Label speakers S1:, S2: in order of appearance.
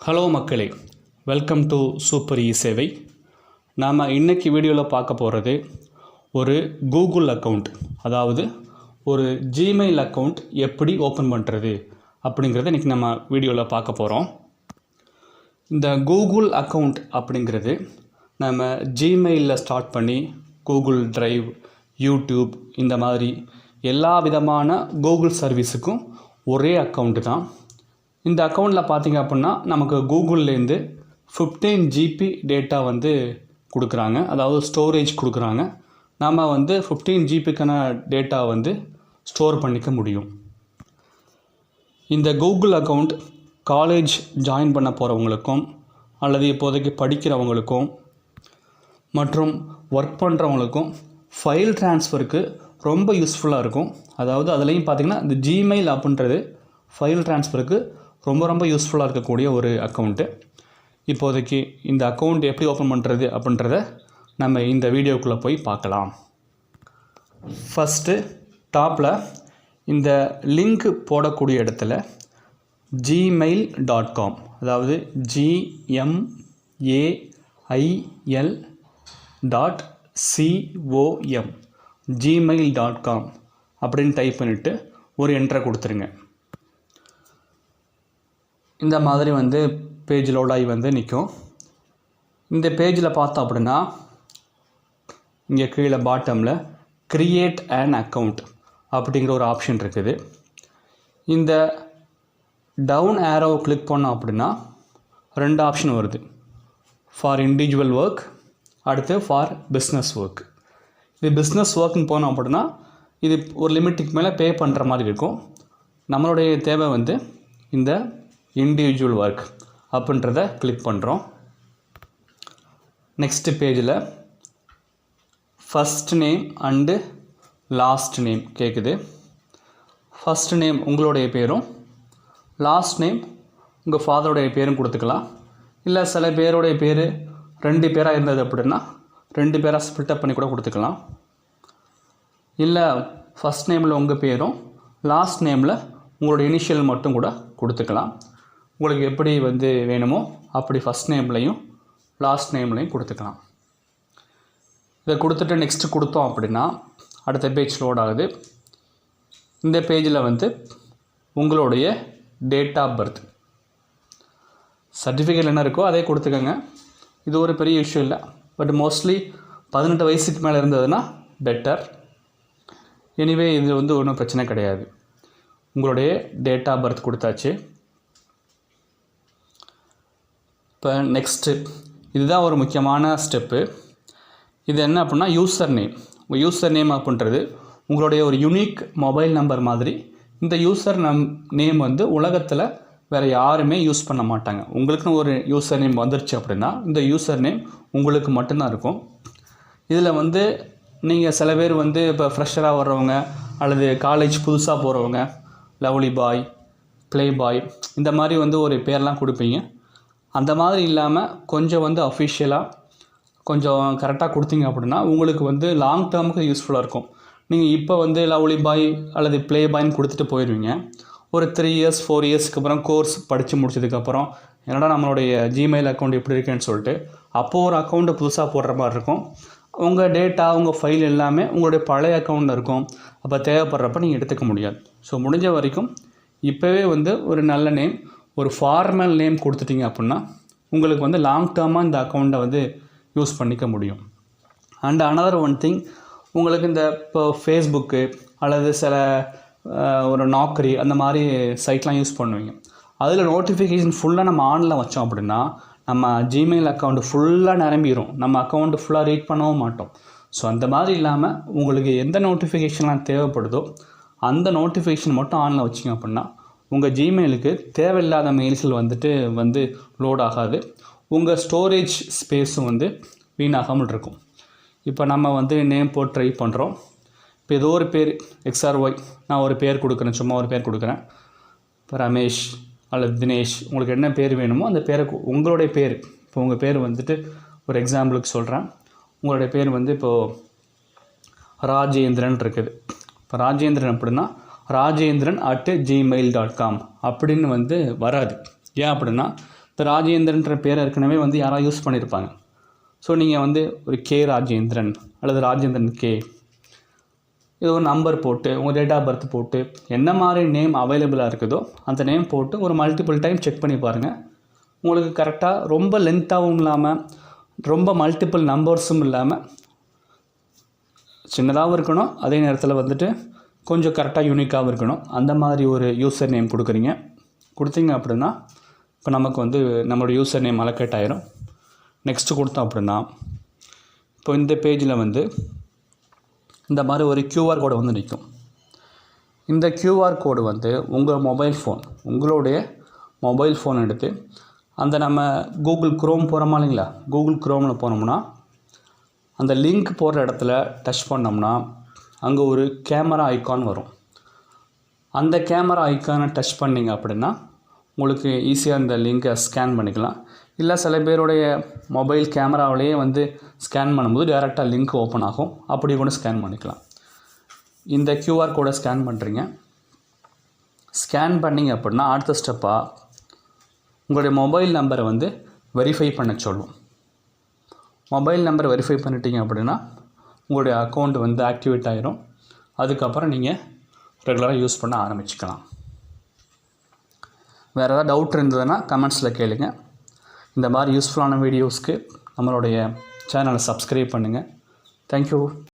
S1: Hello மக்களே, welcome to super சேவை. நாம் இன்றைக்கி வீடியோவில் பார்க்க போகிறது ஒரு கூகுள் அக்கௌண்ட், அதாவது ஒரு ஜிமெயில் அக்கௌண்ட் எப்படி ஓப்பன் பண்ணுறது அப்படிங்கிறத இன்றைக்கி நம்ம வீடியோவில் பார்க்க போகிறோம். இந்த கூகுள் அக்கௌண்ட் அப்படிங்கிறது நம்ம ஜிமெயிலில் ஸ்டார்ட் பண்ணி கூகுள் டிரைவ், யூடியூப் இந்த மாதிரி எல்லா விதமான கூகுள் சர்வீஸுக்கும் ஒரே அக்கௌண்ட்டு தான். இந்த அக்கௌண்ட்டில் பார்த்திங்க அப்படின்னா நமக்கு கூகுள்லேருந்து 15 GB டேட்டா கொடுக்குறாங்க, அதாவது ஸ்டோரேஜ் கொடுக்குறாங்க. நாம் 15 GBக்கான டேட்டா ஸ்டோர் பண்ணிக்க முடியும். இந்த கூகுள் அக்கௌண்ட் காலேஜ் ஜாயின் பண்ண போகிறவங்களுக்கும் அல்லது இப்போதைக்கு படிக்கிறவங்களுக்கும் மற்றும் ஒர்க் பண்ணுறவங்களுக்கும் ஃபைல் ட்ரான்ஸ்ஃபருக்கு ரொம்ப யூஸ்ஃபுல்லாக இருக்கும். அதாவது அதுலேயும் பார்த்திங்கன்னா இந்த ஜிமெயில் அப்படின்றது ஃபைல் ட்ரான்ஸ்ஃபருக்கு ரொம்ப யூஸ்ஃபுல்லாக இருக்கக்கூடிய ஒரு அக்கௌண்ட்டு. இப்போதைக்கு இந்த அக்கௌண்ட் எப்படி ஓப்பன் பண்ணுறது அப்படின்றத நம்ம இந்த வீடியோக்குள்ளே போய் பார்க்கலாம். ஃபஸ்ட்டு டாப்பில் இந்த லிங்க் போடக்கூடிய இடத்துல gmail.com, அதாவது gmail.com gmail.com அப்படின்னு டைப் பண்ணிவிட்டு ஒரு என்ட்ரை கொடுத்துருங்க. இந்த மாதிரி பேஜ் லோட் ஆகி நிற்கும். இந்த பேஜில் பார்த்தோம் அப்படின்னா இங்கே கீழே பாட்டமில் க்ரியேட் அன் அக்கௌண்ட் அப்படிங்கிற ஒரு ஆப்ஷன் இருக்குது. இந்த டவுன் ஏரோவை கிளிக் பண்ணோம் அப்படின்னா 2 ஆப்ஷன் வருது. ஃபார் இண்டிவிஜுவல் ஒர்க், அடுத்து ஃபார் பிஸ்னஸ் ஒர்க். இது பிஸ்னஸ் ஒர்க்குன்னு போனோம் அப்படின்னா இது ஒரு லிமிட்டுக்கு மேலே பே பண்ணுற மாதிரி இருக்கும். நம்மளுடைய தேவை இந்த இண்டிவிஜுவல் ஒர்க் அப்படின்றத கிளிக் பண்ணுறோம். நெக்ஸ்ட் பேஜில் first name and last name கேட்குது. ஃபஸ்ட் நேம் உங்களுடைய பேரும், லாஸ்ட் நேம் உங்கள் ஃபாதருடைய பேரும் கொடுத்துக்கலாம். இல்லை சில பேருடைய பேர் 2 பேராக இருந்தது அப்படின்னா 2 பேராக ஸ்ப்ளிட்டப் பண்ணி கூட கொடுத்துக்கலாம். இல்லை ஃபஸ்ட் நேமில் உங்கள் பேரும் லாஸ்ட் நேமில் உங்களுடைய இனிஷியல் மட்டும் கூட கொடுத்துக்கலாம். உங்களுக்கு எப்படி வேணுமோ அப்படி ஃபஸ்ட் நேம்லையும் லாஸ்ட் நேம்லையும் கொடுத்துக்கலாம். இதை கொடுத்துட்டு நெக்ஸ்ட்டு கொடுத்தோம் அப்படின்னா அடுத்த பேஜ் லோட் ஆகுது. இந்த பேஜில் உங்களுடைய டேட் ஆஃப் பர்த், சர்டிஃபிகேட் என்ன இருக்கோ அதே கொடுத்துக்கோங்க. இது ஒரு பெரிய இஷ்யூ இல்லை, பட் மோஸ்ட்லி 18 வயசுக்கு மேலே இருந்ததுன்னா பெட்டர். எனிவே இது ஒன்றும் பிரச்சனை கிடையாது. உங்களுடைய டேட் ஆஃப் பர்த் கொடுத்தாச்சு. இப்போ நெக்ஸ்ட்டு இதுதான் ஒரு முக்கியமான ஸ்டெப்பு. இது என்ன அப்படின்னா யூசர் நேம். உங்கள் யூசர் நேம் அப்படின்றது உங்களுடைய ஒரு யூனிக் மொபைல் நம்பர் மாதிரி. இந்த யூசர் நேம் உலகத்தில் வேறு யாருமே யூஸ் பண்ண மாட்டாங்க. உங்களுக்குன்னு ஒரு யூசர் நேம் வந்துருச்சு அப்படின்னா இந்த யூசர் நேம் உங்களுக்கு மட்டும்தான் இருக்கும். இதில் நீங்கள் சில பேர் இப்போ ஃப்ரெஷராக வர்றவங்க அல்லது காலேஜ் புதுசாக போகிறவங்க லவ்லி பாய், ப்ளே பாய் இந்த மாதிரி ஒரு பேர்லாம் கொடுப்பீங்க. அந்த மாதிரி இல்லாமல் கொஞ்சம் அஃபிஷியலாக கொஞ்சம் கரெக்டாக கொடுத்தீங்க அப்படின்னா உங்களுக்கு லாங் டேர்முக்கு யூஸ்ஃபுல்லாக இருக்கும். நீங்கள் இப்போ லவ்லி பாய் அல்லது ப்ளே பாய்ன்னு கொடுத்துட்டு போயிடுவீங்க. ஒரு 3 இயர்ஸ் 4 இயர்ஸ்க்கு அப்புறம் கோர்ஸ் படித்து முடிச்சதுக்கப்புறம் என்னடா நம்மளுடைய ஜிமெயில் அக்கௌண்ட் எப்படி இருக்குன்னு சொல்லிட்டு அப்போது ஒரு அக்கௌண்ட்டை புதுசாக போடுற மாதிரி இருக்கும். உங்கள் டேட்டா, உங்கள் ஃபைல் எல்லாமே உங்களுடைய பழைய அக்கௌண்ட்டில் இருக்கும். அப்போ தேவைப்படுறப்ப நீங்கள் எடுத்துக்க முடியாது. ஸோ முடிஞ்ச வரைக்கும் இப்போவே ஒரு நல்ல நேம், ஒரு ஃபார்மல் நேம் கொடுத்துட்டிங்க அப்படின்னா உங்களுக்கு லாங் டேர்மாக இந்த அக்கௌண்ட்டை யூஸ் பண்ணிக்க முடியும். அண்ட் அனதர் ஒன் திங், உங்களுக்கு இந்த இப்போ ஃபேஸ்புக்கு அல்லது சில ஒரு நாக்கரி அந்த மாதிரி சைட்லாம் யூஸ் பண்ணுவீங்க. அதில் நோட்டிஃபிகேஷன் ஃபுல்லாக நம்ம ஆனில் வச்சோம் அப்படின்னா நம்ம ஜிமெயில் அக்கௌண்ட்டு ஃபுல்லாக நிரம்பிடும். நம்ம அக்கௌண்ட்டு ஃபுல்லாக ரீட் பண்ணவும் மாட்டோம். ஸோ அந்த மாதிரி இல்லாமல் உங்களுக்கு எந்த நோட்டிஃபிகேஷன்லாம் தேவைப்படுதோ அந்த நோட்டிஃபிகேஷன் மட்டும் ஆனில் வச்சிங்க அப்படின்னா உங்கள் ஜிமெயிலுக்கு தேவையில்லாத மெயில்கள் லோட் ஆகாது. உங்கள் ஸ்டோரேஜ் ஸ்பேஸும் வீணாகாமல் இருக்கும். இப்போ நம்ம நேம் போட்டு ட்ரை பண்ணுறோம். இப்போ ஏதோ ஒரு பேர் XRY நான் ஒரு பேர் கொடுக்குறேன், சும்மா ஒரு பேர் கொடுக்குறேன். இப்போ ரமேஷ் அல்லது தினேஷ், உங்களுக்கு என்ன பேர் வேணுமோ அந்த பேரை உங்களுடைய பேர். இப்போ உங்கள் பேர் ஒரு எக்ஸாம்பிளுக்கு சொல்கிறேன். உங்களுடைய பேர் இப்போது ராஜேந்திரன் இருக்குது. இப்போ ராஜேந்திரன் அப்படின்னா ராஜேந்திரன்@gmail.com அப்படின்னு வராது. ஏன் அப்படின்னா இந்த ராஜேந்திரன்ற பேர் ஏற்கனவே வந்து யாராவது யூஸ் பண்ணியிருப்பாங்க. ஸோ நீங்கள் வந்து ஒரு கே ராஜேந்திரன் அல்லது ராஜேந்திரன் கே இது ஒரு நம்பர் போட்டு உங்கள் டேட் ஆஃப் பர்த் போட்டு என்ன மாதிரி நேம் அவைலபிளாக இருக்குதோ அந்த நேம் போட்டு ஒரு மல்டிபிள் டைம் செக் பண்ணி பாருங்கள். உங்களுக்கு கரெக்டாக ரொம்ப லென்த்தாகவும் இல்லாமல் ரொம்ப மல்டிபிள் நம்பர்ஸும் இல்லாமல் சின்னதாகவும் இருக்கணும், அதே நேரத்தில் வந்துட்டு கொஞ்சம் கரெக்டாக யூனிக்காகவும் இருக்கணும். அந்த மாதிரி ஒரு யூசர் நேம் கொடுத்தீங்க அப்படின்னா இப்போ நமக்கு வந்து நம்மளோட யூசர் நேம் அலோகேட் ஆயிரும். நெக்ஸ்ட்டு கொடுத்தோம் அப்படின்னா இப்போ இந்த பேஜில் வந்து இந்த மாதிரி ஒரு QR கோடு வந்து நிற்கும். இந்த QR கோடு வந்து உங்களுடைய மொபைல் ஃபோன் எடுத்து அந்த நம்ம கூகுள் க்ரோம் போகிறோமா இல்லைங்களா, கூகுள் க்ரோமில் போனோம்னா அந்த லிங்க் போடுற இடத்துல டச் பண்ணோம்னா அங்கே ஒரு கேமரா ஐக்கான் வரும். அந்த கேமரா ஐக்கானை டச் பண்ணிங்க அப்படின்னா உங்களுக்கு ஈஸியாக அந்த லிங்கை ஸ்கேன் பண்ணிக்கலாம். இல்லை சில பேருடைய மொபைல் கேமராவிலேயே வந்து ஸ்கேன் பண்ணும்போது டேரெக்டாக லிங்க் ஓப்பன் ஆகும், அப்படி கூட ஸ்கேன் பண்ணிக்கலாம். இந்த QR கோடை ஸ்கேன் பண்ணுறீங்க. ஸ்கேன் பண்ணிங்க அப்படின்னா அடுத்த ஸ்டெப்பாக உங்களுடைய மொபைல் நம்பரை வந்து வெரிஃபை பண்ண சொல்லும். மொபைல் நம்பரை வெரிஃபை பண்ணிட்டீங்க அப்படின்னா உங்களுடைய அக்கௌண்ட் வந்து ஆக்டிவேட் ஆகிரும். அதுக்கப்புறம் நீங்கள் ரெகுலராக யூஸ் பண்ண ஆரம்பிச்சுக்கலாம். வேறு ஏதாவது டவுட் இருந்ததுன்னா கமெண்ட்ஸில் கேளுங்க. இந்த மாதிரி யூஸ்ஃபுல்லான வீடியோஸ்க்கு நம்மளுடைய சேனலை சப்ஸ்கிரைப் பண்ணுங்கள். தேங்க்யூ.